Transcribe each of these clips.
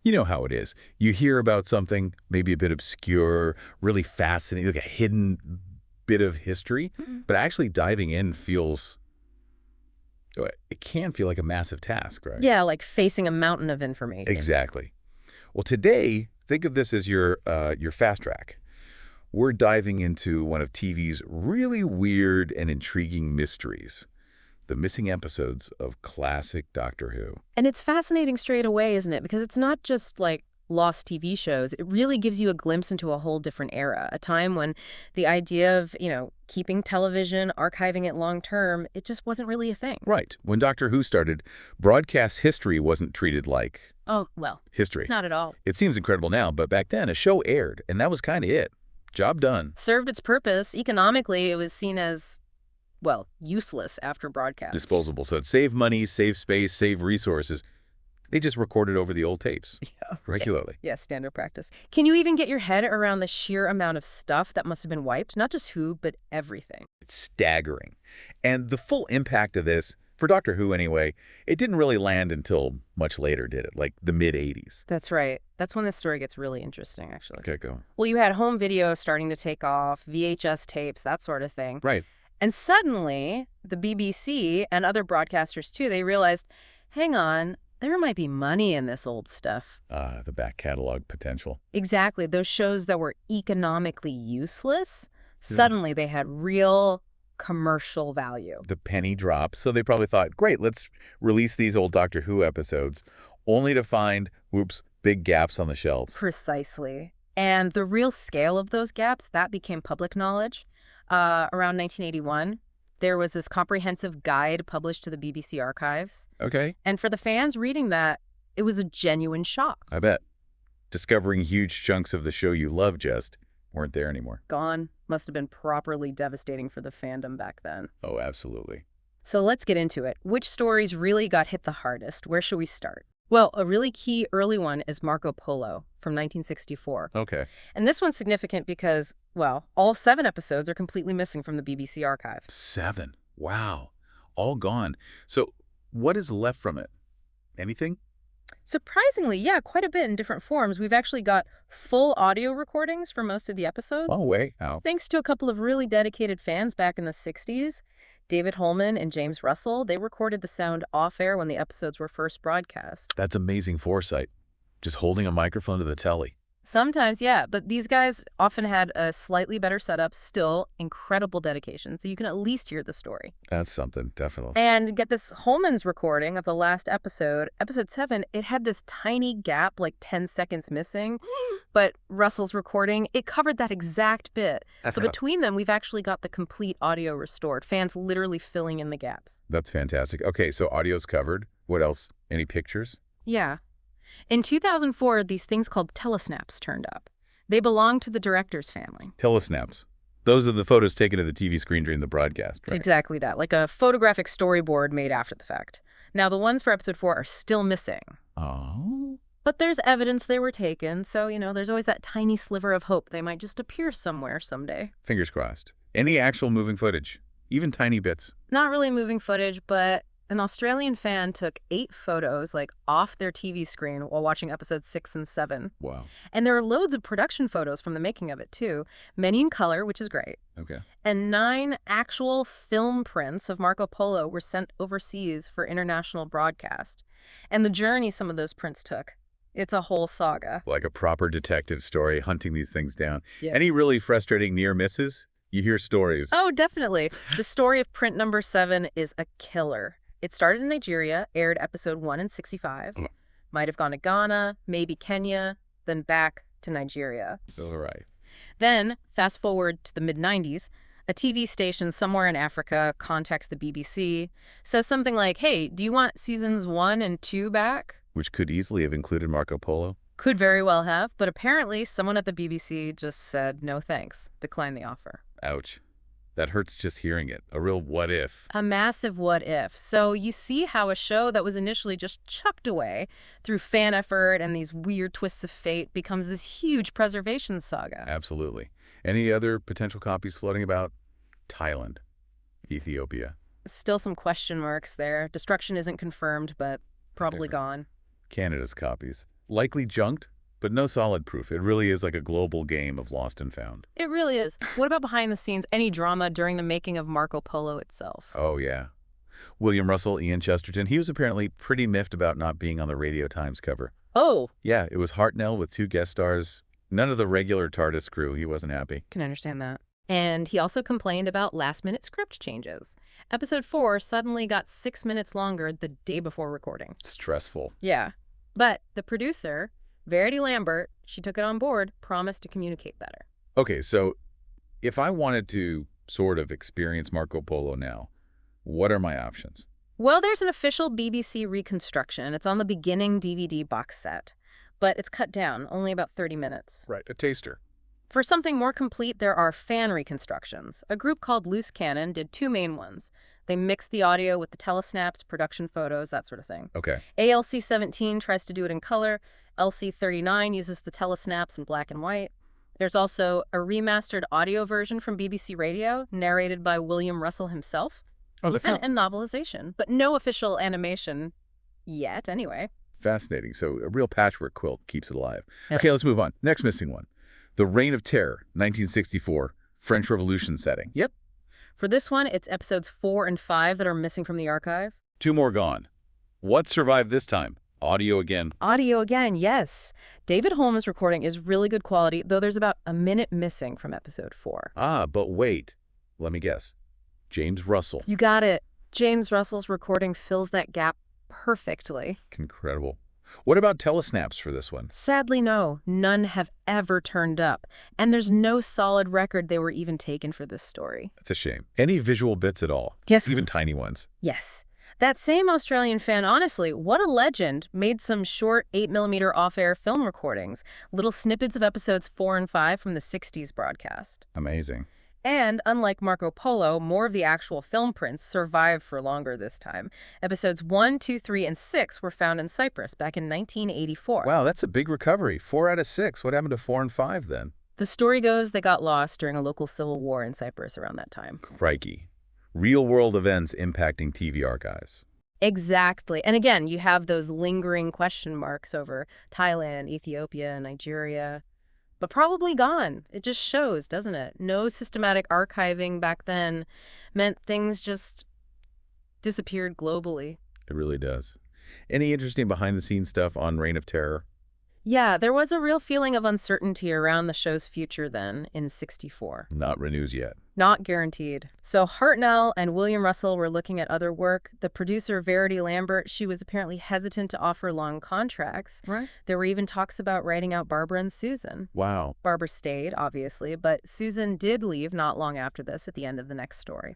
You know how it is. You hear about something, maybe a bit obscure, really fascinating, like a hidden bit of history, but actually diving in it can feel like a massive task, right? Yeah, like facing a mountain of information. Exactly. Well, today, think of this as your fast track. We're diving into one of TV's really weird and intriguing mysteries, the missing episodes of classic Doctor Who. And it's fascinating straight away, isn't it? Because it's not just like lost TV shows. It really gives you a glimpse into a whole different era, a time when the idea of, keeping television, archiving it long term, it just wasn't really a thing. Right. When Doctor Who started, broadcast history wasn't treated like Oh, well, history. not at all. It seems incredible now, but back then a show aired, and that was kind of it. Job done. Served its purpose. Economically, it was seen as, well, useless after broadcast. Disposable. So it saved money, saved space, saved resources. They just recorded over the old tapes regularly. Yeah, standard practice. Can you even get your head around the sheer amount of stuff that must have been wiped? Not just Who, but everything. It's staggering. And the full impact of this, for Doctor Who anyway, it didn't really land until much later, did it? Like the mid-'80s. That's right. That's when this story gets really interesting, actually. Okay, go. Well, you had home video starting to take off, VHS tapes, that sort of thing. Right. And suddenly, the BBC and other broadcasters, too, they realized, hang on, there might be money in this old stuff. The back catalog potential. Exactly. Those shows that were economically useless, suddenly they had real commercial value. The penny dropped, so they probably thought, great, let's release these old Doctor Who episodes, only to find, whoops, big gaps on the shelves. Precisely. And the real scale of those gaps, that became public knowledge. Around 1981, there was this comprehensive guide published to the BBC archives. Okay. And for the fans reading that, it was a genuine shock. I bet. Discovering huge chunks of the show you love just weren't there anymore. Gone. Must have been properly devastating for the fandom back then. Oh, absolutely. So let's get into it. Which stories really got hit the hardest? Where should we start? Well, a really key early one is Marco Polo from 1964. Okay. And this one's significant because, well, all 7 episodes are completely missing from the BBC archive. 7. Wow. All gone. So what is left from it? Anything? Surprisingly, yeah, quite a bit in different forms. We've actually got full audio recordings for most of the episodes. Oh, way. How? Thanks to a couple of really dedicated fans back in the 60s. David Holman and James Russell, they recorded the sound off-air when the episodes were first broadcast. That's amazing foresight. Just holding a microphone to the telly. Sometimes, yeah, but these guys often had a slightly better setup, still incredible dedication, so you can at least hear the story. That's something, definitely. And get this Holman's recording of the last episode, episode 7, it had this tiny gap, like 10 seconds missing, but Russell's recording, it covered that exact bit. So between them, we've actually got the complete audio restored, fans literally filling in the gaps. That's fantastic. Okay, so audio's covered. What else? Any pictures? Yeah. In 2004, these things called telesnaps turned up. They belong to the director's family. Telesnaps. Those are the photos taken of the TV screen during the broadcast, right? Exactly that, like a photographic storyboard made after the fact. Now, the ones for episode 4 are still missing. Oh. But there's evidence they were taken, so, there's always that tiny sliver of hope they might just appear somewhere someday. Fingers crossed. Any actual moving footage? Even tiny bits? Not really moving footage, but an Australian fan took 8 photos, off their TV screen while watching episodes 6 and 7. Wow. And there are loads of production photos from the making of it, too. Many in color, which is great. Okay. And 9 actual film prints of Marco Polo were sent overseas for international broadcast. And the journey some of those prints took, it's a whole saga. Like a proper detective story, hunting these things down. Yeah. Any really frustrating near misses? You hear stories. Oh, definitely. The story of print number 7 is a killer. It started in Nigeria, aired episode 1 in 65. Might have gone to Ghana, maybe Kenya, then back to Nigeria. All right. Then, fast forward to the mid-90s, a TV station somewhere in Africa contacts the BBC, says something like, hey, do you want seasons 1 and 2 back? Which could easily have included Marco Polo. Could very well have, but apparently someone at the BBC just said no thanks, declined the offer. Ouch. That hurts just hearing it. A real what if. A massive what if. So you see how a show that was initially just chucked away through fan effort and these weird twists of fate becomes this huge preservation saga. Absolutely. Any other potential copies floating about? Thailand. Ethiopia. Still some question marks there. Destruction isn't confirmed, but probably gone. Canada's copies. Likely junked, but no solid proof. It really is like a global game of lost and found. It really is. What about behind the scenes? Any drama during the making of Marco Polo itself? Oh, yeah. William Russell, Ian Chesterton, he was apparently pretty miffed about not being on the Radio Times cover. Oh, Yeah, it was Hartnell with 2 guest stars. None of the regular TARDIS crew. He wasn't happy. can understand that. And he also complained about last-minute script changes. Episode 4 suddenly got 6 minutes longer the day before recording. Stressful. Yeah. But the producer, Verity Lambert, she took it on board, promised to communicate better. Okay, so if I wanted to sort of experience Marco Polo now, what are my options? Well, there's an official BBC reconstruction. It's on the beginning DVD box set. But it's cut down, only about 30 minutes. Right, a taster. For something more complete, there are fan reconstructions. A group called Loose Cannon did 2 main ones. They mixed the audio with the telesnaps, production photos, that sort of thing. Okay. ALC-17 tries to do it in color. LC-39 uses the telesnaps in black and white. There's also a remastered audio version from BBC Radio, narrated by William Russell himself, Oh, that's and novelization, but no official animation yet, anyway. fascinating. So a real patchwork quilt keeps it alive. Yeah. Okay, let's move on. Next missing one. The Reign of Terror, 1964, French Revolution setting. Yep. For this one, it's episodes 4 and 5 that are missing from the archive. 2 more gone. What survived this time? Audio again. Audio again, yes. David Holmes' recording is really good quality, though there's about a minute missing from episode 4. Ah, but wait. Let me guess. James Russell. You got it. James Russell's recording fills that gap perfectly. Incredible. What about telesnaps for this one? Sadly, no. None have ever turned up. And there's no solid record they were even taken for this story. That's a shame. Any visual bits at all? Yes. Even tiny ones? Yes. That same Australian fan, honestly, what a legend, made some short 8mm off-air film recordings, little snippets of episodes 4 and 5 from the 60s broadcast. Amazing. And unlike Marco Polo, more of the actual film prints survived for longer this time. Episodes 1, 2, 3, and 6 were found in Cyprus back in 1984. Wow, that's a big recovery. 4 out of 6. What happened to 4 and 5 then? The story goes they got lost during a local civil war in Cyprus around that time. Crikey. Real-world events impacting TV archives. Exactly. And again, you have those lingering question marks over Thailand, Ethiopia, Nigeria, but probably gone. It just shows, doesn't it? No systematic archiving back then meant things just disappeared globally. It really does. Any interesting behind-the-scenes stuff on Reign of Terror? Yeah, there was a real feeling of uncertainty around the show's future then, in '64. Not renews yet. Not guaranteed. So Hartnell and William Russell were looking at other work. The producer, Verity Lambert, she was apparently hesitant to offer long contracts. Right. There were even talks about writing out Barbara and Susan. Wow. Barbara stayed, obviously, but Susan did leave not long after this at the end of the next story.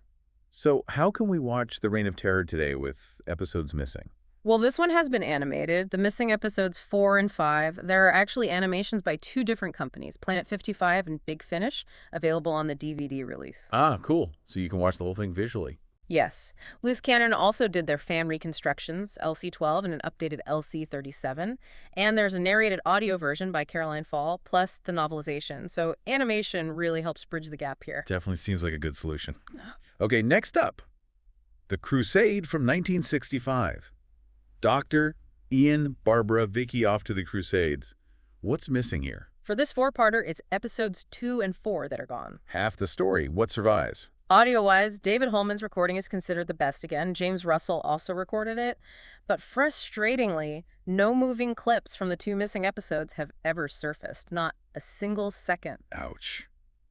So how can we watch The Reign of Terror today with episodes missing? Well, this one has been animated. The missing episodes 4 and 5. There are actually animations by 2 different companies, Planet 55 and Big Finish, available on the DVD release. Ah, cool. So you can watch the whole thing visually. Yes. Loose Cannon also did their fan reconstructions, LC-12 and an updated LC-37. And there's a narrated audio version by Caroline Fall, plus the novelization. So animation really helps bridge the gap here. Definitely seems like a good solution. Okay, next up. The Crusade from 1965. Doctor, Ian, Barbara, Vicky off to the Crusades. What's missing here? For this 4-parter, it's episodes 2 and 4 that are gone. Half the story. What survives? Audio-wise, David Holman's recording is considered the best again. James Russell also recorded it. But frustratingly, no moving clips from the 2 missing episodes have ever surfaced. Not a single second. Ouch.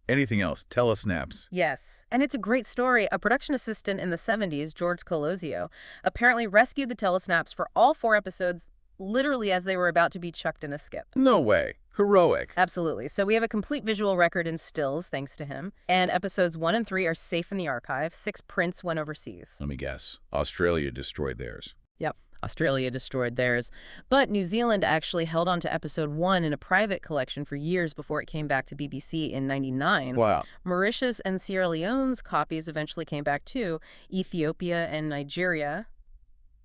Anything else? Telesnaps. Yes. And it's a great story. A production assistant in the 70s, George Colosio, apparently rescued the telesnaps for all 4 episodes literally as they were about to be chucked in a skip. No way. Heroic. Absolutely. So we have a complete visual record in stills, thanks to him. And episodes 1 and 3 are safe in the archive. 6 prints went overseas. Let me guess. Australia destroyed theirs. Yep. Australia destroyed theirs. But New Zealand actually held on to episode 1 in a private collection for years before it came back to BBC in '99. Wow. Mauritius and Sierra Leone's copies eventually came back too. Ethiopia and Nigeria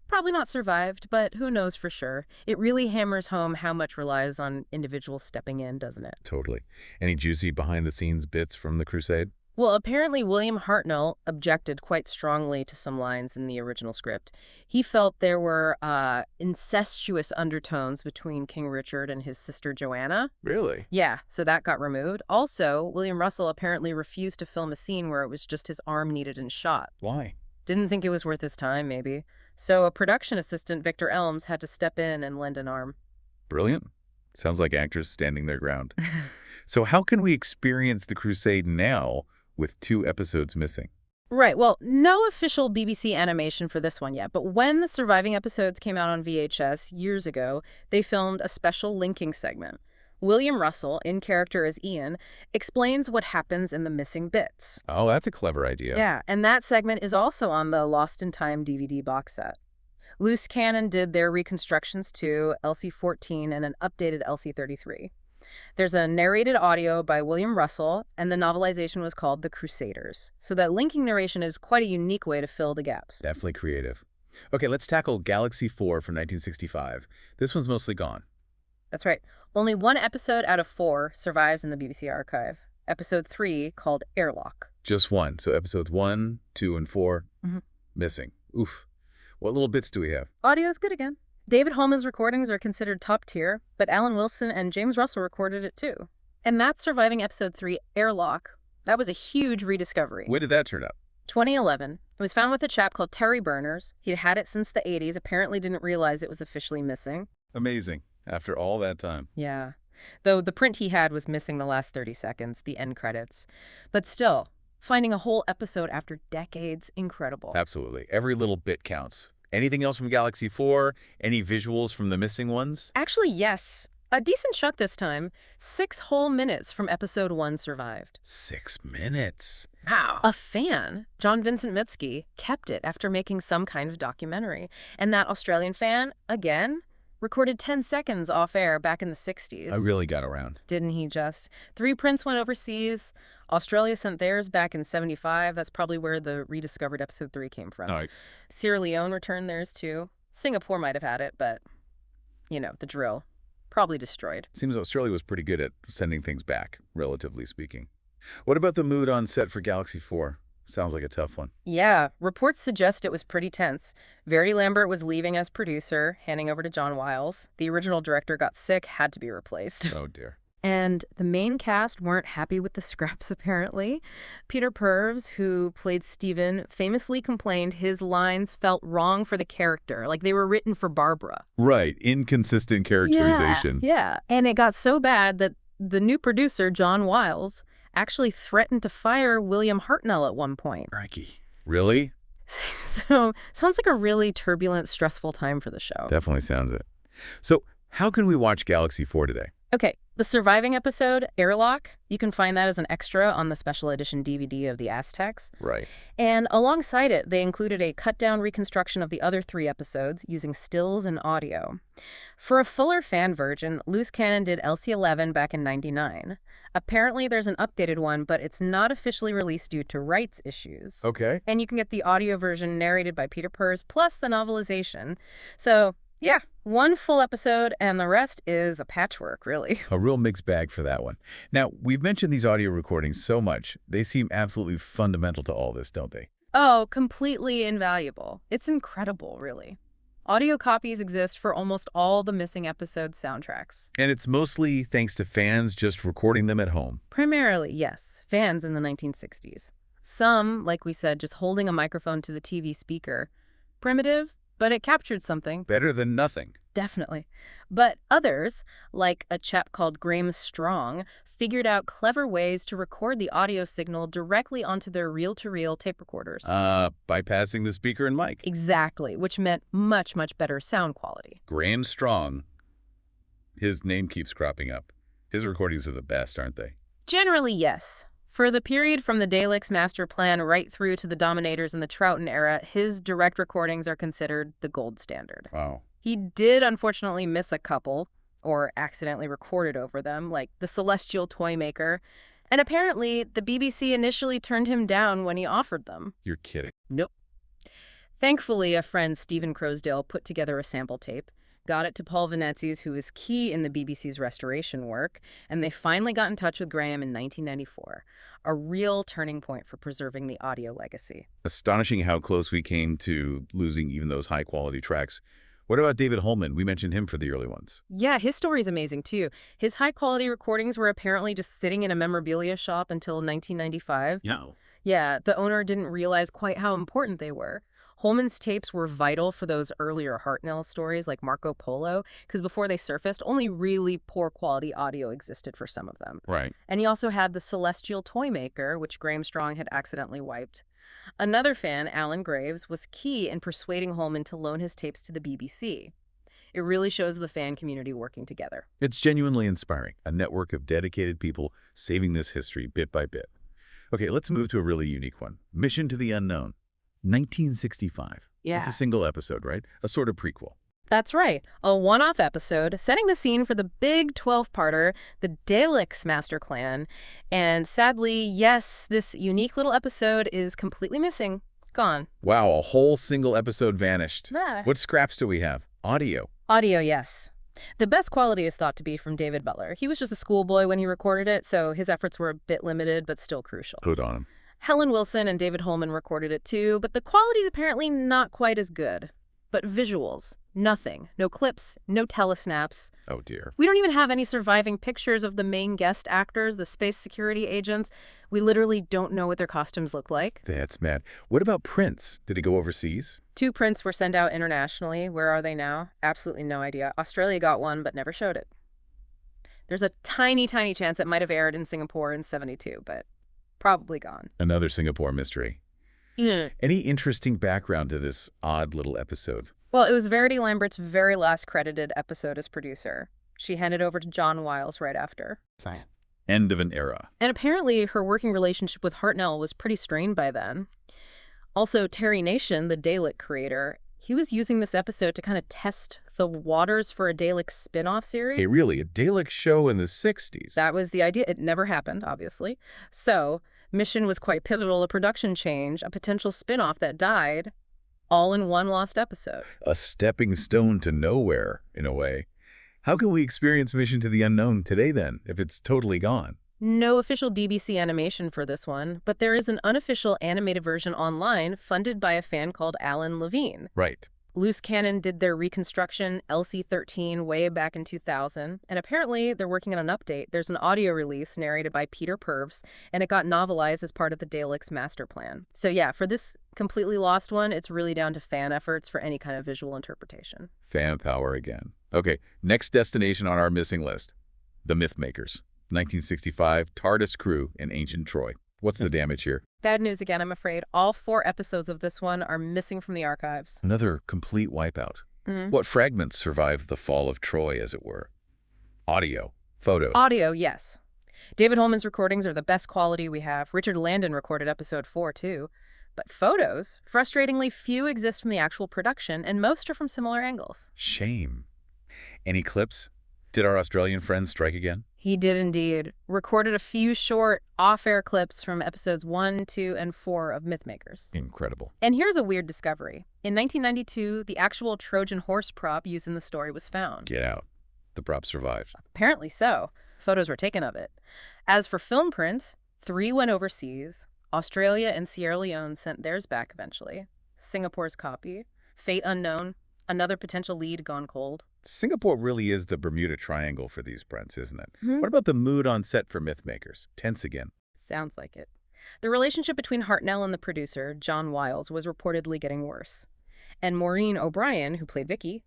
probably not survived, but who knows for sure. It really hammers home how much relies on individuals stepping in, doesn't it? Totally. Any juicy behind-the-scenes bits from the Crusade? Well, apparently William Hartnell objected quite strongly to some lines in the original script. He felt there were incestuous undertones between King Richard and his sister Joanna. Really? Yeah, so that got removed. Also, William Russell apparently refused to film a scene where it was just his arm needed in shot. Why? Didn't think it was worth his time, maybe. So a production assistant, Victor Elms, had to step in and lend an arm. Brilliant. Sounds like actors standing their ground. So how can we experience The Crusade now with 2 episodes missing? Right, well, no official BBC animation for this one yet, but when the surviving episodes came out on VHS years ago, they filmed a special linking segment. William Russell, in character as Ian, explains what happens in the missing bits. Oh, that's a clever idea. Yeah, and that segment is also on the Lost in Time DVD box set. Loose Cannon did their reconstructions too, LC-14 and an updated LC-33. There's a narrated audio by William Russell, and the novelization was called The Crusaders. So that linking narration is quite a unique way to fill the gaps. Definitely creative. Okay, let's tackle Galaxy 4 from 1965. This one's mostly gone. That's right. Only 1 episode out of 4 survives in the BBC archive. Episode 3, called Airlock. Just 1. So episodes 1, 2, and 4, missing. Oof. What little bits do we have? Audio's good again. David Holman's recordings are considered top tier, but Alan Wilson and James Russell recorded it too. And that surviving episode 3, Airlock, that was a huge rediscovery. When did that turn up? 2011. It was found with a chap called Terry Berners. He'd had it since the 80s, apparently didn't realize it was officially missing. Amazing. After all that time. Yeah. Though the print he had was missing the last 30 seconds, the end credits. But still, finding a whole episode after decades, incredible. Absolutely. Every little bit counts. Anything else from Galaxy 4? Any visuals from the missing ones? Actually, yes. A decent chunk this time. 6 whole minutes from episode 1 survived. 6 minutes. How? A fan, John Vincent Mitski, kept it after making some kind of documentary. And that Australian fan, again, recorded 10 seconds off-air back in the 60s. I really got around. Didn't he just? 3 prints went overseas. Australia sent theirs back in 75. That's probably where the rediscovered episode 3 came from. All right. Sierra Leone returned theirs too. Singapore might have had it, but, you know, the drill. Probably destroyed. Seems Australia was pretty good at sending things back, relatively speaking. What about the mood on set for Galaxy 4? Sounds like a tough one. Yeah, reports suggest it was pretty tense. Verity Lambert was leaving as producer, handing over to John Wiles. The original director got sick, had to be replaced. Oh, dear. And the main cast weren't happy with the scripts, apparently. Peter Purves, who played Stephen, famously complained his lines felt wrong for the character, like they were written for Barbara. Right. Inconsistent characterization. Yeah. And it got so bad that the new producer, John Wiles, actually threatened to fire William Hartnell at one point. Crikey. Really? So, sounds like a really turbulent, stressful time for the show. Definitely sounds it. So, how can we watch Galaxy 4 today? Okay, the surviving episode, Airlock, you can find that as an extra on the special edition DVD of the Aztecs. Right. And alongside it, they included a cut-down reconstruction of the other 3 episodes using stills and audio. For a fuller fan version, Loose Cannon did LC-11 back in '99. Apparently, there's an updated one, but it's not officially released due to rights issues. Okay. And you can get the audio version narrated by Peter Purves, plus the novelization. So, yeah, 1 full episode, and the rest is a patchwork, really. A real mixed bag for that one. Now, we've mentioned these audio recordings so much. They seem absolutely fundamental to all this, don't they? Oh, completely invaluable. It's incredible, really. Audio copies exist for almost all the missing episode soundtracks. And it's mostly thanks to fans just recording them at home. Primarily, yes, fans in the 1960s. Some, like we said, just holding a microphone to the TV speaker. Primitive, but it captured something. Better than nothing. Definitely. But others, like a chap called Graham Strong, figured out clever ways to record the audio signal directly onto their reel-to-reel tape recorders. Bypassing the speaker and mic. Exactly, which meant much, much better sound quality. Graham Strong. His name keeps cropping up. His recordings are the best, aren't they? Generally, yes. For the period from the Daleks Master Plan right through to the Dominators in the Troughton era, his direct recordings are considered the gold standard. Wow. He did unfortunately miss a couple, or accidentally recorded over them, like the Celestial Toymaker, and apparently the BBC initially turned him down when he offered them. You're kidding. Nope. Thankfully, a friend, Stephen Crosdale, put together a sample tape. got it to Paul Venetzes, who was key in the BBC's restoration work, and they finally got in touch with Graham in 1994, a real turning point for preserving the audio legacy. Astonishing how close we came to losing even those high-quality tracks. What about David Holman? We mentioned him for the early ones. Yeah, his story's amazing, too. His high-quality recordings were apparently just sitting in a memorabilia shop until 1995. No. Yeah, the owner didn't realize quite how important they were. Holman's tapes were vital for those earlier Hartnell stories like Marco Polo, because before they surfaced, only really poor quality audio existed for some of them. Right. And he also had the Celestial Toy Maker, which Graham Strong had accidentally wiped. Another fan, Alan Graves, was key in persuading Holman to loan his tapes to the BBC. It really shows the fan community working together. It's genuinely inspiring, a network of dedicated people saving this history bit by bit. Okay, let's move to a really unique one. Mission to the Unknown, 1965. Yeah. It's a single episode, right? A sort of prequel. That's right, a one-off episode setting the scene for the big 12-parter, the Daleks Master Clan. And sadly, yes, this unique little episode is completely missing. Gone. Wow, a whole single episode vanished. Ah. What scraps do we have? Audio. Audio, yes. The best quality is thought to be from David Butler. He was just a schoolboy when he recorded it, so his efforts were a bit limited, but still crucial. Hood on him. Helen Wilson and David Holman recorded it too, but the quality's apparently not quite as good. But visuals, nothing. No clips, no telesnaps. Oh, dear. We don't even have any surviving pictures of the main guest actors, the space security agents. We literally don't know what their costumes look like. That's mad. What about prints? Did he go overseas? 2 prints were sent out internationally. Where are they now? Absolutely no idea. Australia got one, but never showed it. There's a tiny, tiny chance it might have aired in Singapore in '72, but probably gone. Another Singapore mystery. Yeah. Any interesting background to this odd little episode? Well, it was Verity Lambert's very last credited episode as producer. She handed over to John Wiles right after. End of an era. And apparently her working relationship with Hartnell was pretty strained by then. Also, Terry Nation, the Dalek creator, he was using this episode to kind of test the waters for a Dalek spin-off series. Hey, really? A Dalek show in the 60s? That was the idea. It never happened, obviously. So, Mission was quite pivotal, a production change, a potential spin-off that died, all in one lost episode. A stepping stone to nowhere, in a way. How can we experience Mission to the Unknown today, then, if it's totally gone? No official BBC animation for this one, but there is an unofficial animated version online funded by a fan called Alan Levine. Right. Loose Cannon did their reconstruction, LC-13, way back in 2000, and apparently they're working on an update. There's an audio release narrated by Peter Purves, and it got novelized as part of the Daleks master plan. So yeah, for this completely lost one, it's really down to fan efforts for any kind of visual interpretation. Fan power again. Okay, next destination on our missing list. The Mythmakers. 1965, TARDIS crew in ancient Troy. What's the damage here? Bad news again, I'm afraid. All 4 episodes of this one are missing from the archives. Another complete wipeout. What fragments survived the fall of Troy, as it were? Audio. Photos. Audio, yes. David Holman's recordings are the best quality we have. Richard Landon recorded episode 4, too. But photos, frustratingly few exist from the actual production, and most are from similar angles. Shame. Any clips? Did our Australian friend strike again? He did indeed. Recorded a few short, off-air clips from episodes 1, 2, and 4 of Mythmakers. Incredible. And here's a weird discovery. In 1992, the actual Trojan horse prop used in the story was found. Get out. The prop survived. Apparently so. Photos were taken of it. As for film prints, 3 went overseas. Australia and Sierra Leone sent theirs back eventually. Singapore's copy. Fate unknown. Another potential lead gone cold. Singapore really is the Bermuda Triangle for these prints, isn't it? What about the mood on set for Mythmakers? Tense again. Sounds like it. The relationship between Hartnell and the producer, John Wiles, was reportedly getting worse. And Maureen O'Brien, who played Vicky,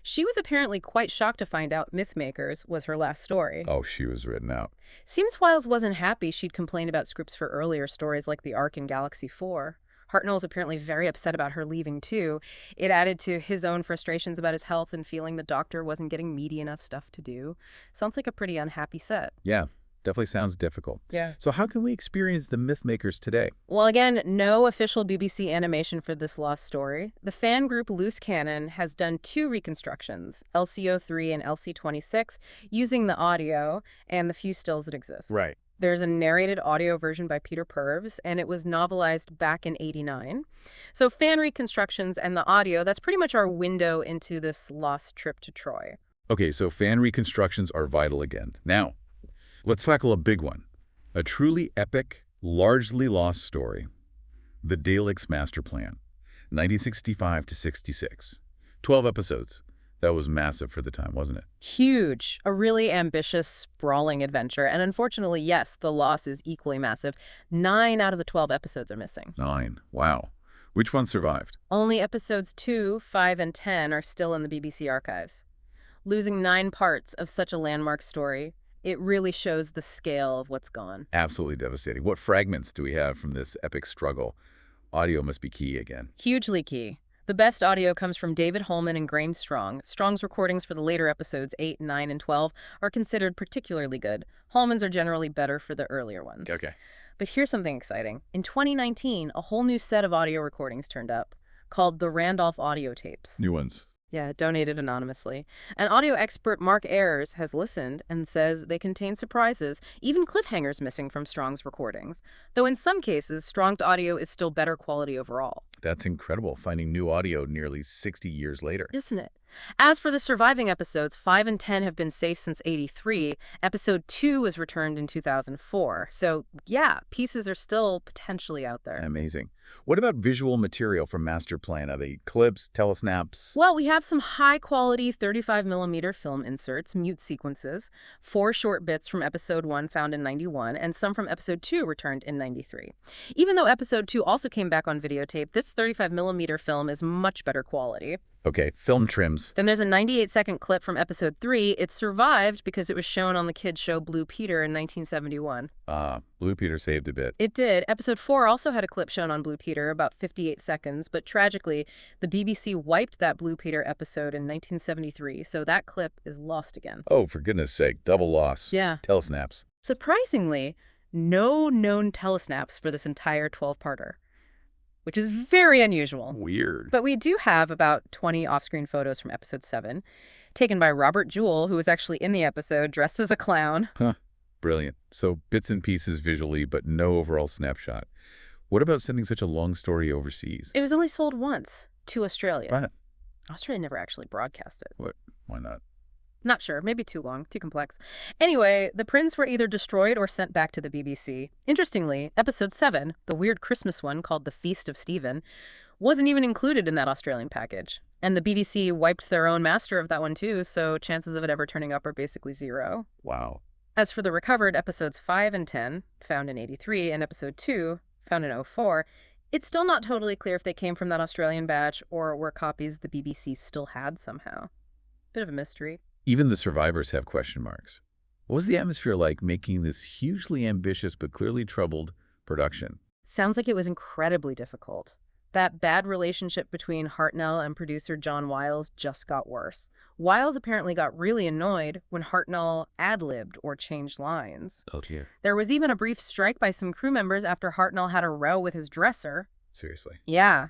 she was apparently quite shocked to find out Mythmakers was her last story. Oh, she was written out. Seems Wiles wasn't happy she'd complained about scripts for earlier stories like The Ark and Galaxy 4. Hartnell was apparently very upset about her leaving, too. It added to his own frustrations about his health and feeling the doctor wasn't getting meaty enough stuff to do. Sounds like a pretty unhappy set. Yeah, definitely sounds difficult. Yeah. So how can we experience the Mythmakers today? Well, again, no official BBC animation for this lost story. The fan group Loose Cannon has done 2 reconstructions, LC-03 and LC-26, using the audio and the few stills that exist. Right. There's a narrated audio version by Peter Purves, and it was novelized back in '89. So fan reconstructions and the audio, that's pretty much our window into this lost trip to Troy. Okay, so fan reconstructions are vital again. Now, let's tackle a big one. A truly epic, largely lost story. The Daleks Master Plan, 1965 to 66. 12 episodes. That was massive for the time, wasn't it? Huge. A really ambitious, sprawling adventure. And unfortunately, yes, the loss is equally massive. 9 out of the 12 episodes are missing. 9. Wow. Which one survived? Only episodes 2, 5, and 10 are still in the BBC archives. Losing 9 parts of such a landmark story, it really shows the scale of what's gone. Absolutely devastating. What fragments do we have from this epic struggle? Audio must be key again. Hugely key. The best audio comes from David Holman and Graham Strong. Strong's recordings for the later episodes 8, 9, and 12 are considered particularly good. Holman's are generally better for the earlier ones. Okay. But here's something exciting. In 2019, a whole new set of audio recordings turned up, called the Randolph Audio Tapes. New ones. Yeah, donated anonymously. An audio expert, Mark Ayers, has listened and says they contain surprises, even cliffhangers missing from Strong's recordings. Though in some cases, Strong's audio is still better quality overall. That's incredible, finding new audio nearly 60 years later. Isn't it? As for the surviving episodes, 5 and 10 have been safe since '83. Episode 2 was returned in 2004. So, yeah, pieces are still potentially out there. Amazing. What about visual material from Master Plan? Are they clips, telesnaps? Well, we have some high-quality 35mm film inserts, mute sequences, 4 short bits from Episode 1 found in '91, and some from Episode 2 returned in '93. Even though Episode 2 also came back on videotape, this 35mm film is much better quality. Okay, film trims. Then there's a 98-second clip from Episode 3. It survived because it was shown on the kids' show Blue Peter in 1971. Blue Peter saved a bit. It did. Episode 4 also had a clip shown on Blue Peter, about 58 seconds, but tragically, the BBC wiped that Blue Peter episode in 1973, so that clip is lost again. Oh, for goodness sake, double loss. Yeah. Telesnaps. Surprisingly, no known telesnaps for this entire 12-parter, which is very unusual. Weird. But we do have about 20 off-screen photos from Episode 7, taken by Robert Jewell, who was actually in the episode dressed as a clown. Huh. Brilliant. So bits and pieces visually, but no overall snapshot. What about sending such a long story overseas? It was only sold once to Australia. What? Australia never actually broadcast it. What? Why not? Not sure. Maybe too long, too complex. Anyway, the prints were either destroyed or sent back to the BBC. Interestingly, Episode 7, the weird Christmas one called The Feast of Stephen, wasn't even included in that Australian package. And the BBC wiped their own master of that one too, so chances of it ever turning up are basically 0. Wow. As for the recovered Episodes 5 and 10, found in '83, and Episode 2, found in '04, it's still not totally clear if they came from that Australian batch or were copies the BBC still had somehow. Bit of a mystery. Even the survivors have question marks. What was the atmosphere like making this hugely ambitious but clearly troubled production? Sounds like it was incredibly difficult. That bad relationship between Hartnell and producer John Wiles just got worse. Wiles apparently got really annoyed when Hartnell ad-libbed or changed lines. Oh, dear. There was even a brief strike by some crew members after Hartnell had a row with his dresser. Seriously. Yeah.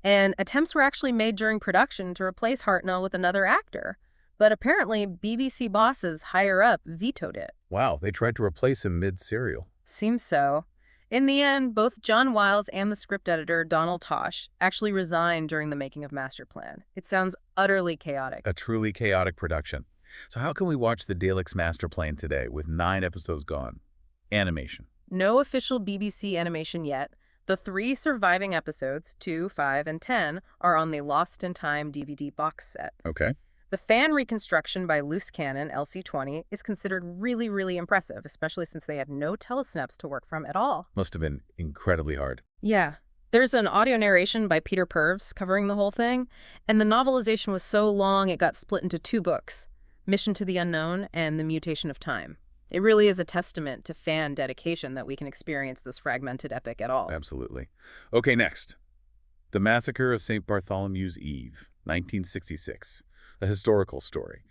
And attempts were actually made during production to replace Hartnell with another actor. But apparently, BBC bosses higher up vetoed it. Wow, they tried to replace him mid-serial. Seems so. In the end, both John Wiles and the script editor, Donald Tosh, actually resigned during the making of Master Plan. It sounds utterly chaotic. A truly chaotic production. So how can we watch the Daleks Master Plan today with 9 episodes gone? Animation. No official BBC animation yet. The 3 surviving episodes, 2, 5, and 10, are on the Lost in Time DVD box set. Okay. The fan reconstruction by Loose Cannon, LC20, is considered really, really impressive, especially since they had no telesnaps to work from at all. Must have been incredibly hard. Yeah. There's an audio narration by Peter Purves covering the whole thing, and the novelization was so long it got split into 2 books, Mission to the Unknown and The Mutation of Time. It really is a testament to fan dedication that we can experience this fragmented epic at all. Absolutely. Okay, next. The Massacre of St. Bartholomew's Eve, 1966. A historical story.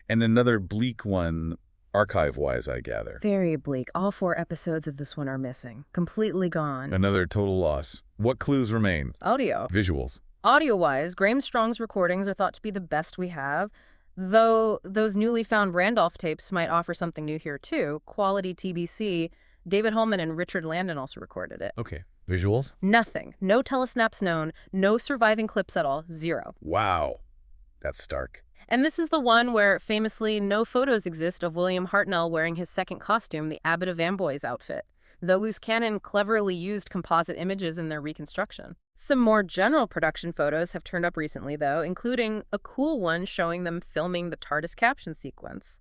And another bleak one, archive-wise, I gather. Very bleak. All 4 episodes of this one are missing. Completely gone. Another total loss. What clues remain? Audio. Visuals. Audio-wise, Graham Strong's recordings are thought to be the best we have, though those newly found Randolph tapes might offer something new here too. Quality TBC, David Holman and Richard Landon also recorded it. Okay. Visuals? Nothing. No telesnaps known. No surviving clips at all. Zero. Wow. That's stark. And this is the one where, famously, no photos exist of William Hartnell wearing his second costume, the Abbot of Amboise outfit, though Loose Cannon cleverly used composite images in their reconstruction. Some more general production photos have turned up recently, though, including a cool one showing them filming the TARDIS caption sequence.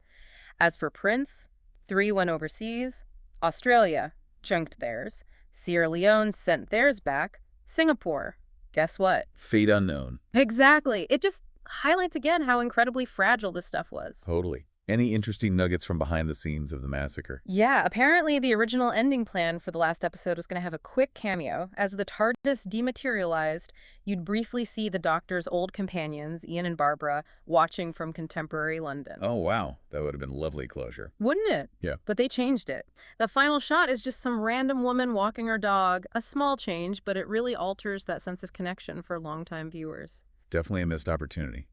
As for prints, 3 went overseas, Australia junked theirs, Sierra Leone sent theirs back, Singapore, guess what? Fate unknown. Exactly. It just highlights again how incredibly fragile this stuff was. Totally. Any interesting nuggets from behind the scenes of the massacre? Yeah, apparently the original ending plan for the last episode was going to have a quick cameo. As the TARDIS dematerialized, you'd briefly see the Doctor's old companions, Ian and Barbara, watching from contemporary London. Oh, wow. That would have been lovely closure. Wouldn't it? Yeah. But they changed it. The final shot is just some random woman walking her dog. A small change, but it really alters that sense of connection for longtime viewers. Definitely a missed opportunity.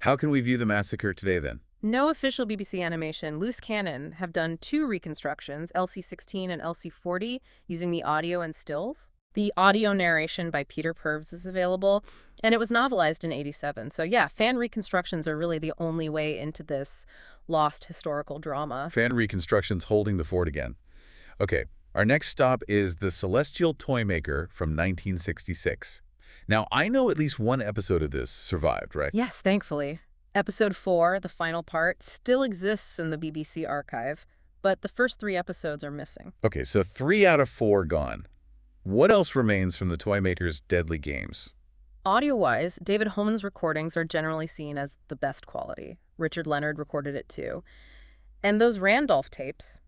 How can we view the massacre today, then? No official BBC animation. Loose Cannon have done 2 reconstructions, LC-16 and LC-40, using the audio and stills. The audio narration by Peter Purves is available, and it was novelized in '87. So yeah, fan reconstructions are really the only way into this lost historical drama. Fan reconstructions holding the fort again. Okay, our next stop is The Celestial Toymaker from 1966. Now, I know at least one episode of this survived, right? Yes, thankfully. Episode 4, the final part, still exists in the BBC archive, but the first 3 episodes are missing. Okay, so 3 out of 4 gone. What else remains from the Toymaker's deadly games? Audio-wise, David Holman's recordings are generally seen as the best quality. Richard Leonard recorded it too. And those Randolph tapes,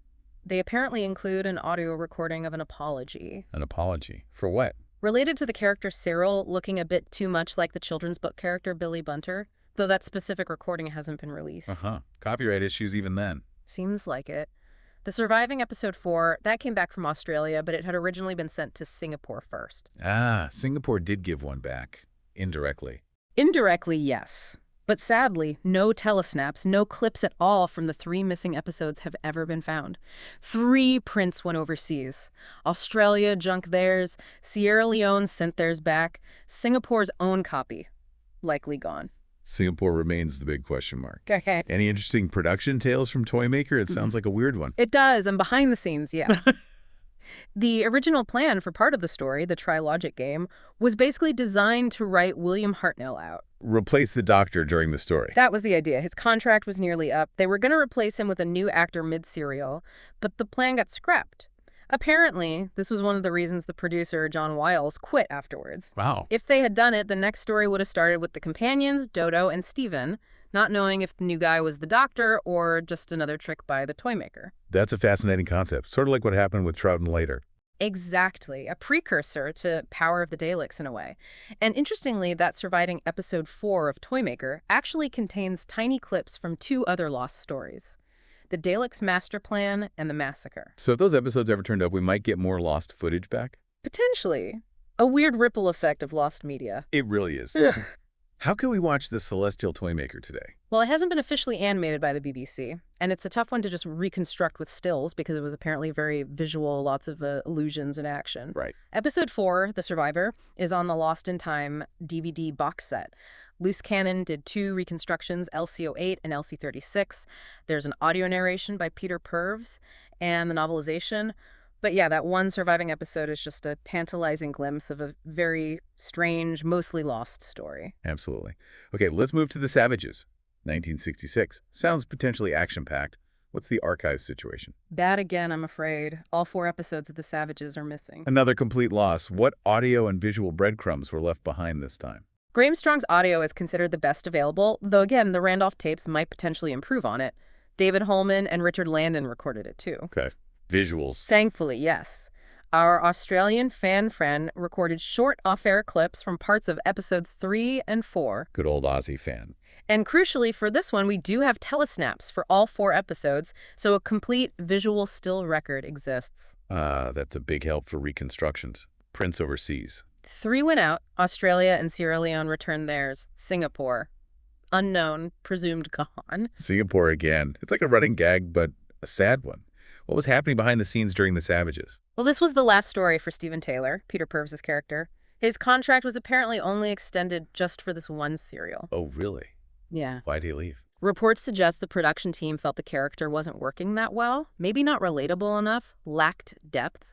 they apparently include an audio recording of an apology. An apology? For what? Related to the character Cyril looking a bit too much like the children's book character Billy Bunter, though that specific recording hasn't been released. Copyright issues even then. Seems like it. The surviving episode 4, that came back from Australia, but it had originally been sent to Singapore first. Ah, Singapore did give one back. Indirectly. Indirectly, yes. But sadly, no telesnaps, no clips at all from the 3 missing episodes have ever been found. 3 prints went overseas. Australia junked theirs, Sierra Leone sent theirs back, Singapore's own copy, likely gone. Singapore remains the big question mark. Okay. Any interesting production tales from Toymaker? It sounds like a weird one. It does, and behind the scenes, yeah. The original plan for part of the story, the Trilogic game, was basically designed to write William Hartnell out. Replace the Doctor during the story. That was the idea. His contract was nearly up. They were going to replace him with a new actor mid-serial, but the plan got scrapped. Apparently, this was one of the reasons the producer, John Wiles, quit afterwards. Wow. If they had done it, the next story would have started with the companions, Dodo and Steven, not knowing if the new guy was the Doctor or just another trick by the Toymaker. That's a fascinating concept. Sort of like what happened with Troughton later. Exactly. A precursor to Power of the Daleks in a way. And interestingly, that surviving episode 4 of Toymaker actually contains tiny clips from 2 other lost stories. The Daleks' Master Plan and the Massacre. So if those episodes ever turned up, we might get more lost footage back? Potentially. A weird ripple effect of lost media. It really is. How can we watch The Celestial Toymaker today? Well, it hasn't been officially animated by the BBC, and it's a tough one to just reconstruct with stills because it was apparently very visual, lots of illusions and action. Right. Episode 4, The Survivor, is on the Lost in Time DVD box set. Loose Cannon did 2 reconstructions, LC-08 and LC-36. There's an audio narration by Peter Purves and the novelization. But yeah, that one surviving episode is just a tantalizing glimpse of a very strange, mostly lost story. Absolutely. Okay, let's move to The Savages. 1966. Sounds potentially action-packed. What's the archive situation? Bad again, I'm afraid. All 4 episodes of The Savages are missing. Another complete loss. What audio and visual breadcrumbs were left behind this time? Graham Strong's audio is considered the best available, though again, the Randolph tapes might potentially improve on it. David Holman and Richard Landon recorded it too. Okay. Visuals. Thankfully, yes. Our Australian fan friend recorded short off-air clips from parts of episodes 3 and 4. Good old Aussie fan. And crucially for this one, we do have telesnaps for all 4 episodes, so a complete visual still record exists. That's a big help for reconstructions. Prints overseas. 3 went out. Australia and Sierra Leone returned theirs. Singapore. Unknown, presumed gone. Singapore again. It's like a running gag, but a sad one. What was happening behind the scenes during The Savages? Well, this was the last story for Stephen Taylor, Peter Purves' character. His contract was apparently only extended just for this one serial. Oh, really? Yeah. Why'd he leave? Reports suggest the production team felt the character wasn't working that well, maybe not relatable enough, lacked depth.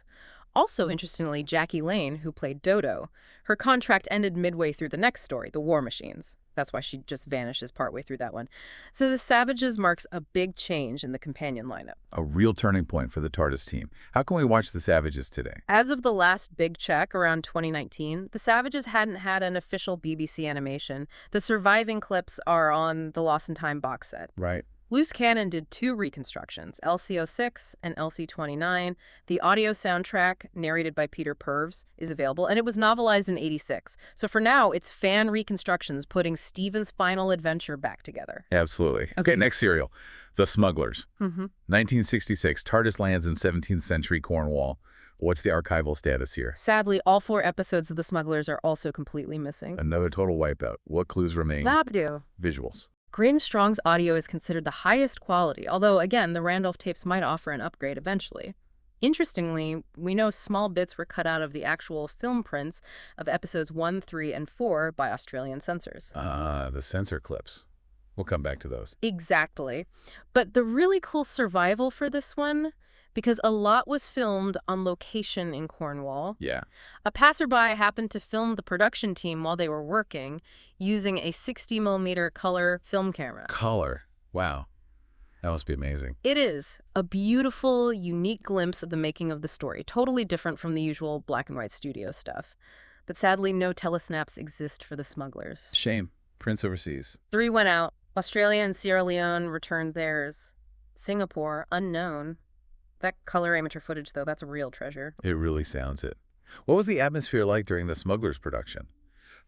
Also, interestingly, Jackie Lane, who played Dodo, her contract ended midway through the next story, The War Machines. That's why she just vanishes partway through that one. So The Savages marks a big change in the companion lineup. A real turning point for the TARDIS team. How can we watch The Savages today? As of the last big check around 2019, The Savages hadn't had an official BBC animation. The surviving clips are on the Lost in Time box set. Right. Loose Cannon did 2 reconstructions, LC06 and LC29. The audio soundtrack, narrated by Peter Purves, is available, and it was novelized in '86. So for now, it's fan reconstructions putting Stephen's final adventure back together. Absolutely. Okay, next serial. The Smugglers. 1966. TARDIS lands in 17th century Cornwall. What's the archival status here? Sadly, all 4 episodes of The Smugglers are also completely missing. Another total wipeout. What clues remain? Vabdu. Visuals. Graeme Strong's audio is considered the highest quality, although, again, the Randolph tapes might offer an upgrade eventually. Interestingly, we know small bits were cut out of the actual film prints of episodes 1, 3, and 4 by Australian censors. The censor clips. We'll come back to those. Exactly. But the really cool survival for this one, because a lot was filmed on location in Cornwall. Yeah. A passerby happened to film the production team while they were working using a 60mm color film camera. Color. Wow. That must be amazing. It is a beautiful, unique glimpse of the making of the story, totally different from the usual black and white studio stuff. But sadly, no telesnaps exist for The Smugglers. Shame. Prince overseas. 3 went out. Australia and Sierra Leone returned theirs. Singapore, unknown. That color amateur footage, though, that's a real treasure. It really sounds it. What was the atmosphere like during The Smugglers production?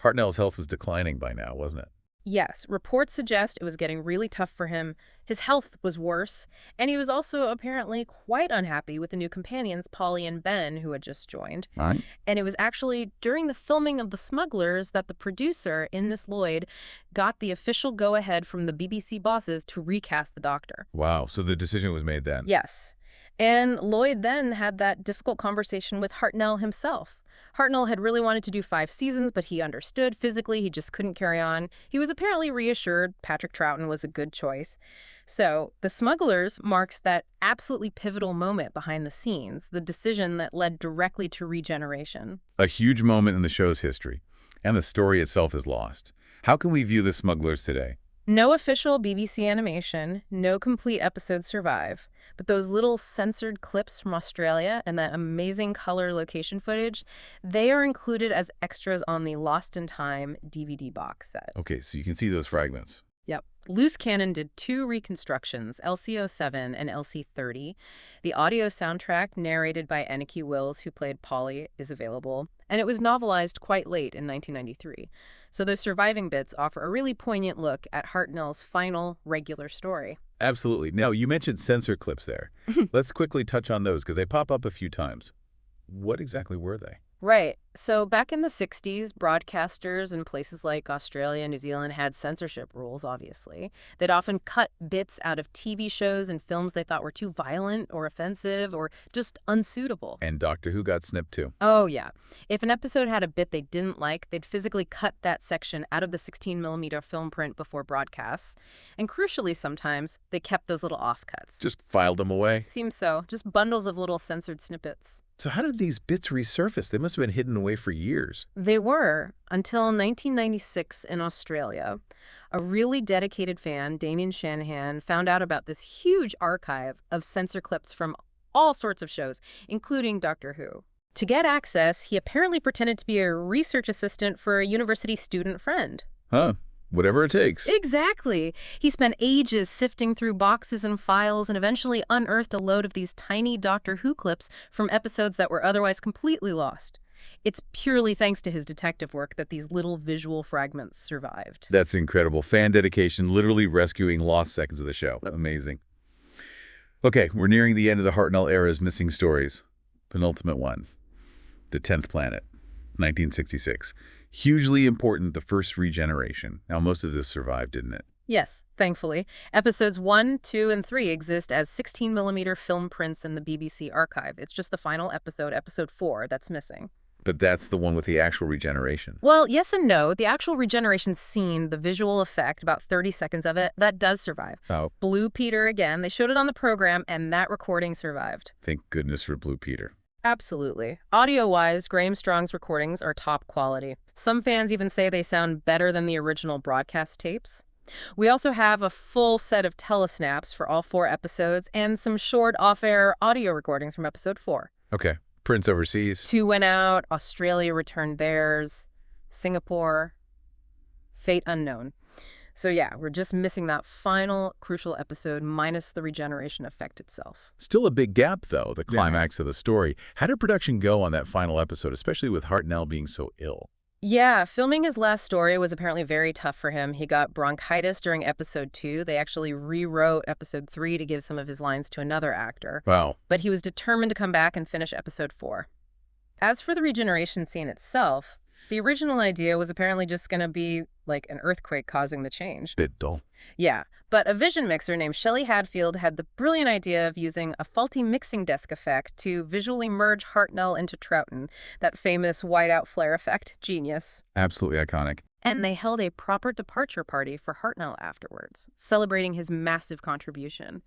Hartnell's health was declining by now, wasn't it? Yes, reports suggest it was getting really tough for him. His health was worse, and he was also apparently quite unhappy with the new companions, Polly and Ben, who had just joined. All right. And it was actually during the filming of The Smugglers that the producer, Innes Lloyd, got the official go-ahead from the BBC bosses to recast the Doctor. Wow. So the decision was made then. Yes. And Lloyd then had that difficult conversation with Hartnell himself. Hartnell had really wanted to do 5 seasons, but he understood physically he just couldn't carry on. He was apparently reassured Patrick Troughton was a good choice. So The Smugglers marks that absolutely pivotal moment behind the scenes, the decision that led directly to regeneration. A huge moment in the show's history, and the story itself is lost. How can we view The Smugglers today? No official BBC animation, no complete episodes survive, but those little censored clips from Australia and that amazing color location footage, they are included as extras on the Lost in Time DVD box set. Okay, so you can see those fragments. Yep. Loose Cannon did 2 reconstructions, LC07 and LC30. The audio soundtrack, narrated by Anneke Wills, who played Polly, is available, and it was novelized quite late in 1993. So those surviving bits offer a really poignant look at Hartnell's final, regular story. Absolutely. Now, you mentioned censor clips there. Let's quickly touch on those because they pop up a few times. What exactly were they? Right. So back in the 60s, broadcasters in places like Australia and New Zealand had censorship rules, obviously. They'd often cut bits out of TV shows and films they thought were too violent or offensive or just unsuitable. And Doctor Who got snipped too. Oh, yeah. If an episode had a bit they didn't like, they'd physically cut that section out of the 16mm film print before broadcasts. And crucially, sometimes, they kept those little offcuts. Just filed them away. Seems so. Just bundles of little censored snippets. So how did these bits resurface? They must have been hidden away for years. They were, until 1996 in Australia. A really dedicated fan, Damien Shanahan, found out about this huge archive of censor clips from all sorts of shows, including Doctor Who. To get access, he apparently pretended to be a research assistant for a university student friend. Huh. Whatever it takes. Exactly. He spent ages sifting through boxes and files and eventually unearthed a load of these tiny Doctor Who clips from episodes that were otherwise completely lost. It's purely thanks to his detective work that these little visual fragments survived. That's incredible. Fan dedication, literally rescuing lost seconds of the show. Amazing. Okay, we're nearing the end of the Hartnell era's missing stories. Penultimate one. The 10th Planet, 1966. Hugely important, the first regeneration. Now, most of this survived, didn't it? Yes, thankfully. Episodes 1, 2, and 3 exist as 16mm film prints in the BBC archive. It's just the final episode, episode 4, that's missing. But that's the one with the actual regeneration. Well, yes and no. The actual regeneration scene, the visual effect, about 30 seconds of it, that does survive. Oh, Blue Peter again, they showed it on the program, and that recording survived. thank goodness for Blue Peter. Absolutely. Audio-wise, Graham Strong's recordings are top quality. Some fans even say they sound better than the original broadcast tapes. We also have a full set of telesnaps for all 4 episodes and some short off-air audio recordings from episode 4. Okay. Prince overseas. 2 went out, Australia returned theirs, Singapore, fate unknown. So yeah, we're just missing that final crucial episode minus the regeneration effect itself. Still a big gap, though, the climax of the story. How did production go on that final episode, especially with Hartnell being so ill? Yeah, filming his last story was apparently very tough for him. He got bronchitis during episode 2. They actually rewrote episode 3 to give some of his lines to another actor. Wow. But he was determined to come back and finish episode 4. As for the regeneration scene itself, the original idea was apparently just going to be like an earthquake causing the change. Bit dull. Yeah, but a vision mixer named Shelley Hadfield had the brilliant idea of using a faulty mixing desk effect to visually merge Hartnell into Troughton, that famous whiteout flare effect. Genius. Absolutely iconic. And they held a proper departure party for Hartnell afterwards, celebrating his massive contribution.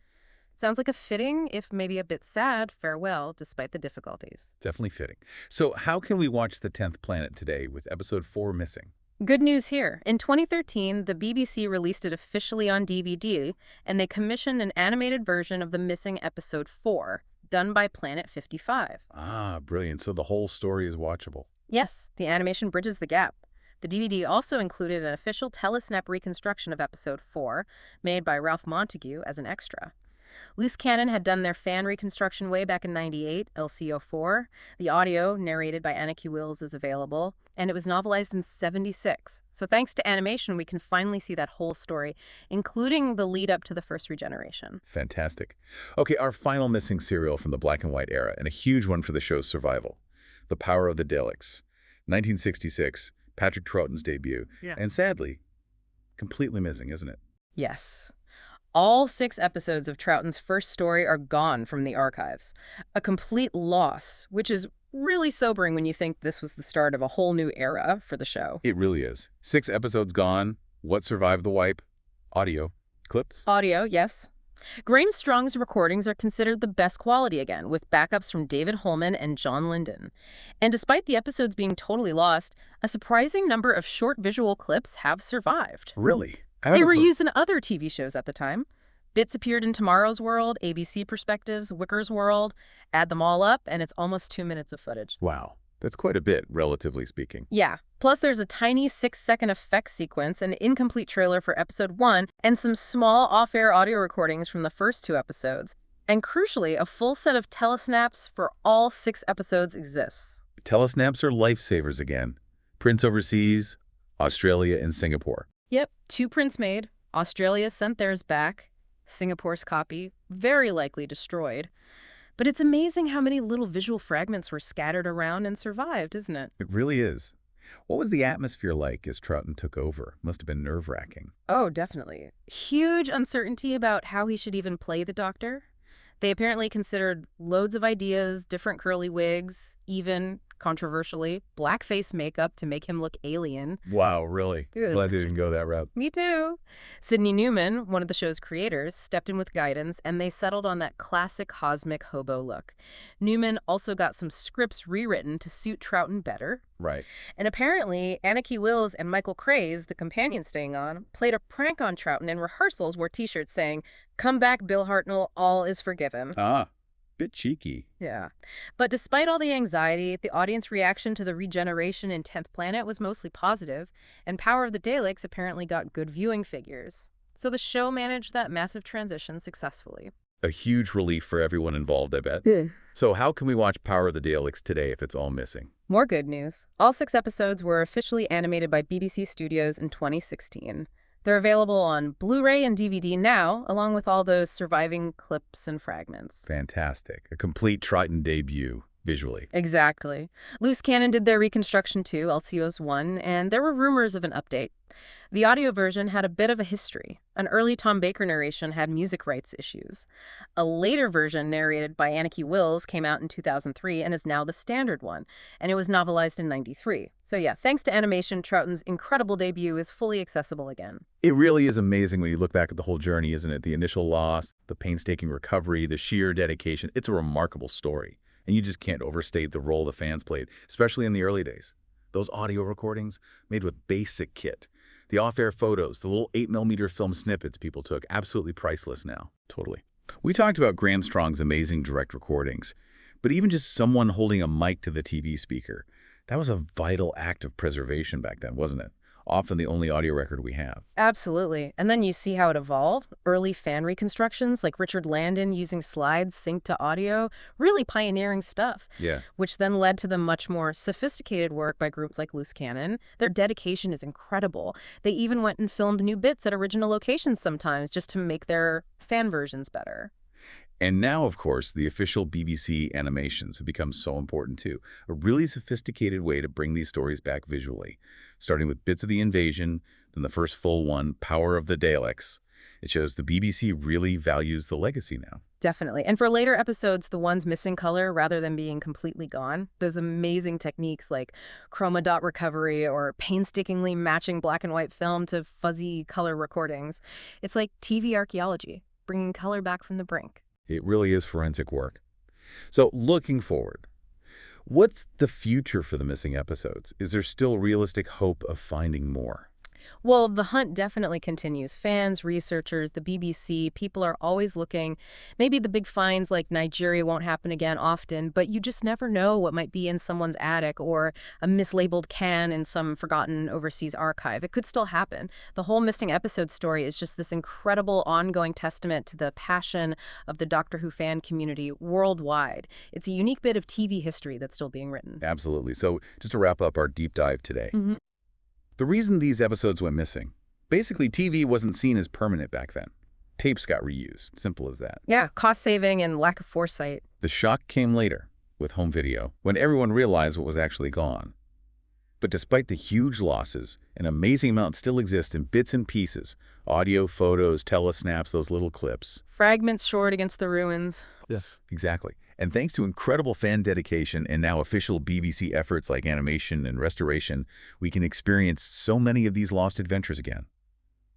Sounds like a fitting, if maybe a bit sad, farewell, despite the difficulties. Definitely fitting. So how can we watch The 10th Planet today with episode 4 missing? Good news here. In 2013, the BBC released it officially on DVD, and they commissioned an animated version of the missing episode 4, done by Planet 55. Ah, brilliant. So the whole story is watchable. Yes, the animation bridges the gap. The DVD also included an official telesnap reconstruction of episode 4, made by Ralph Montague as an extra. Loose Cannon had done their fan reconstruction way back in '98, LCO4. The audio, narrated by Anneke Wills, is available, and it was novelized in '76. So thanks to animation, we can finally see that whole story, including the lead up to the first regeneration. Fantastic. Okay, our final missing serial from the black and white era, and a huge one for the show's survival. The Power of the Daleks. 1966, Patrick Troughton's debut. Yeah. And sadly, completely missing, isn't it? Yes. All 6 episodes of Troughton's first story are gone from the archives. A complete loss, which is really sobering when you think this was the start of a whole new era for the show. It really is. 6 episodes gone. What survived the wipe? Audio. Clips? Audio, yes. Graham Strong's recordings are considered the best quality again, with backups from David Holman and John Linden. And despite the episodes being totally lost, a surprising number of short visual clips have survived. Really? They were used in other TV shows at the time. Bits appeared in Tomorrow's World, ABC Perspectives, Wicker's World. Add them all up, and it's almost 2 minutes of footage. Wow. That's quite a bit, relatively speaking. Yeah. Plus, there's a tiny 6-second effects sequence, an incomplete trailer for episode 1, and some small off-air audio recordings from the first 2 episodes. And crucially, a full set of telesnaps for all 6 episodes exists. Telesnaps are lifesavers again. Prints overseas, Australia and Singapore. Yep, 2 prints made. Australia sent theirs back. Singapore's copy, very likely destroyed. But it's amazing how many little visual fragments were scattered around and survived, isn't it? It really is. What was the atmosphere like as Troughton took over? Must have been nerve-wracking. Oh, definitely. Huge uncertainty about how he should even play the Doctor. They apparently considered loads of ideas, different curly wigs, even, controversially, blackface makeup to make him look alien. Wow, really? Good. Glad they didn't go that route. Me too. Sidney Newman, one of the show's creators, stepped in with guidance, and they settled on that classic cosmic hobo look. Newman also got some scripts rewritten to suit Troughton better. Right. And apparently, Anneke Wills and Michael Craze, the companion staying on, played a prank on Troughton in rehearsals, wore T-shirts saying, "Come back, Bill Hartnell, all is forgiven." Ah, bit cheeky. Yeah. But despite all the anxiety, the audience reaction to the regeneration in 10th Planet was mostly positive, and Power of the Daleks apparently got good viewing figures. So the show managed that massive transition successfully. A huge relief for everyone involved, I bet. Yeah. So how can we watch Power of the Daleks today if it's all missing? More good news. All 6 episodes were officially animated by BBC Studios in 2016. They're available on Blu-ray and DVD now, along with all those surviving clips and fragments. Fantastic. A complete Troughton debut. visually. Exactly. Loose Cannon did their reconstruction too, LCOS 1, and there were rumors of an update. The audio version had a bit of a history. An early Tom Baker narration had music rights issues. A later version narrated by Anarchy Wills came out in 2003 and is now the standard one, and it was novelized in '93. So yeah, thanks to animation, Troughton's incredible debut is fully accessible again. It really is amazing when you look back at the whole journey, isn't it? The initial loss, the painstaking recovery, the sheer dedication. It's a remarkable story. And you just can't overstate the role the fans played, especially in the early days. Those audio recordings made with basic kit. The off-air photos, the little 8mm film snippets people took, absolutely priceless now. Totally. We talked about Graham Strong's amazing direct recordings, but even just someone holding a mic to the TV speaker, that was a vital act of preservation back then, wasn't it? Often the only audio record we have. Absolutely. And then you see how it evolved. Early fan reconstructions, like Richard Landon using slides synced to audio, really pioneering stuff. Yeah. Which then led to the much more sophisticated work by groups like Loose Cannon. Their dedication is incredible. They even went and filmed new bits at original locations sometimes just to make their fan versions better. And now, of course, the official BBC animations have become so important too. A really sophisticated way to bring these stories back visually, starting with Bits of the Invasion, then the first full one, Power of the Daleks. It shows the BBC really values the legacy now. Definitely. And for later episodes, the ones missing color rather than being completely gone, those amazing techniques like chroma dot recovery or painstakingly matching black and white film to fuzzy color recordings. It's like TV archaeology, bringing color back from the brink. It really is forensic work. So looking forward, what's the future for the missing episodes? Is there still realistic hope of finding more? Well, the hunt definitely continues. Fans, researchers, the BBC, people are always looking. Maybe the big finds like Nigeria won't happen again often, but you just never know what might be in someone's attic or a mislabeled can in some forgotten overseas archive. It could still happen. The whole missing episode story is just this incredible ongoing testament to the passion of the Doctor Who fan community worldwide. It's a unique bit of TV history that's still being written. Absolutely. So just to wrap up our deep dive today, the reason these episodes went missing, basically TV wasn't seen as permanent back then. Tapes got reused, simple as that. Yeah, cost saving and lack of foresight. The shock came later, with home video, when everyone realized what was actually gone. But despite the huge losses, an amazing amount still exists in bits and pieces. Audio, photos, telesnaps, those little clips. Fragments shored against the ruins. Yes, exactly. And thanks to incredible fan dedication and now official BBC efforts like animation and restoration, we can experience so many of these lost adventures again.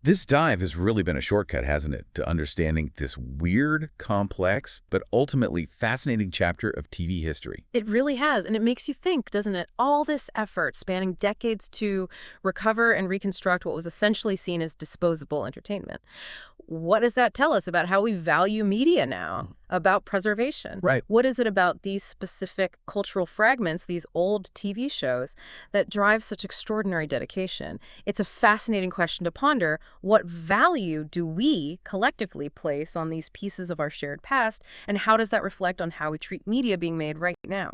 This dive has really been a shortcut, hasn't it, to understanding this weird, complex, but ultimately fascinating chapter of TV history. It really has, and it makes you think, doesn't it? All this effort spanning decades to recover and reconstruct what was essentially seen as disposable entertainment. What does that tell us about how we value media now, about preservation? Right. What is it about these specific cultural fragments, these old TV shows, that drive such extraordinary dedication? It's a fascinating question to ponder. What value do we collectively place on these pieces of our shared past, and how does that reflect on how we treat media being made right now?